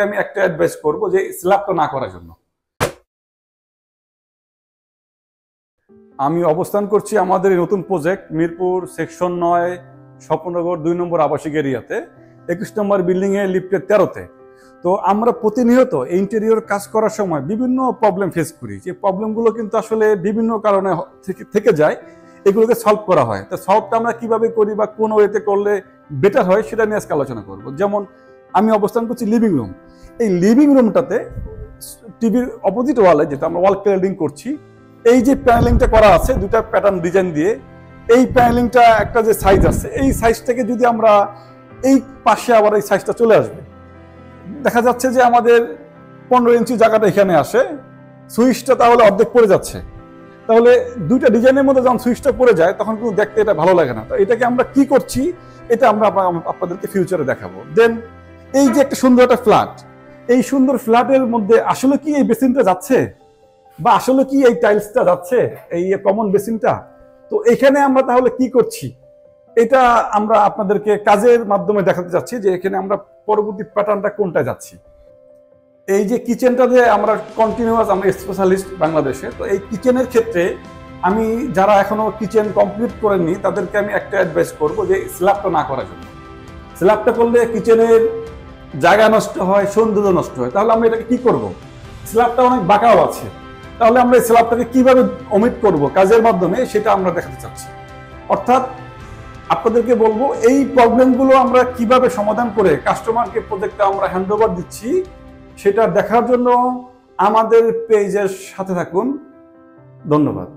আমি একটা অ্যাডভাইস করব যে স্ল্যাবটা না করার জন্য। আমি অবস্থান করছি আমাদের এই নতুন প্রজেক্ট মিরপুর সেকশন 9 স্বপ্ননগর 2 নম্বর আবাসিক এরিয়াতে 21 নম্বর বিল্ডিং এ লিফটের 13তে। তো আমরা প্রতিনিয়ত ইন্টেরিয়র কাজ করার সময় বিভিন্ন প্রবলেম ফেস করি, যে প্রবলেমগুলো কিন্তু আসলে বিভিন্ন কারণে থেকে যায়, এগুলোকে সলভ করা হয়। তো সলভটা আমরা কিভাবে করি বা কোন ওয়েতে করলে বেটার হয় সেটা নিয়ে আজকে আলোচনা করব। যেমন আমি অবস্থান করছি লিভিং রুম। এই লিভিং রুমটাতে টিভির অপোজিট ওয়ালে, যেটা আমরা ওয়াল ক্লিয়ারিং করছি, এই যে প্যানেলিংটা করা আছে দুটা প্যাটার্ন ডিজাইন দিয়ে, এই প্যানেলিংটা একটা যে সাইজ আছে, এই সাইজটাকে যদি আমরা এই পাশে আবার এই সাইজটা চলে আসবে, দেখা যাচ্ছে যে আমাদের 15 ইঞ্চি জায়গাটা এখানে আসে, সুইচটা তাহলে অর্ধেক পড়ে যাচ্ছে। তাহলে দুইটা ডিজাইনের মধ্যে যখন সুইচটা পড়ে যায় তখন কিন্তু দেখতে এটা ভালো লাগে না। তো এটাকে আমরা কি করছি, এটা আমরা আপনাদেরকে ফিউচারে দেখাবো। দেন এই যে একটা সুন্দর একটা ফ্ল্যাট, এই সুন্দর ফ্ল্যাটের মধ্যে আসলে কি এই বেসিনটা যাচ্ছে, বা আসলে কি এই টাইলসটা যাচ্ছে, এই কমন বেসিনটা? তো এখানে আমরা তাহলে কি করছি, এটা আমরা আপনাদেরকে কাজের মাধ্যমে দেখাতে যাচ্ছি যে এখানে আমরা পরবর্তী প্যাটার্নটা কোনটা যাচ্ছি। এই যে কিচেনটা যে আমরা কন্টিনিউয়াস, আমরা স্পেশালিস্ট বাংলাদেশে। তো এই কিচেনের ক্ষেত্রে আমি যারা এখনো কিচেন কমপ্লিট করেননি তাদেরকে আমি একটা অ্যাডভাইস করব যে স্ল্যাবটা না করার জন্য। স্ল্যাবটা করলে কিচেনের জায়গা নষ্ট হয়, সৌন্দর্য নষ্ট হয়। তাহলে আমরা এটাকে কি করব? স্ল্যাবটা অনেক বাঁকাও আছে, তাহলে আমরা এই স্ল্যাবটাকে কিভাবে ওমিট করব কাজের মাধ্যমে, সেটা আমরা দেখাতে চাচ্ছি। অর্থাৎ আপনাদেরকে বলবো এই প্রবলেমগুলো আমরা কিভাবে সমাধান করে কাস্টমারকে প্রজেক্টটা আমরা হ্যান্ডওভার দিচ্ছি, সেটা দেখার জন্য আমাদের পেজের সাথে থাকুন। ধন্যবাদ।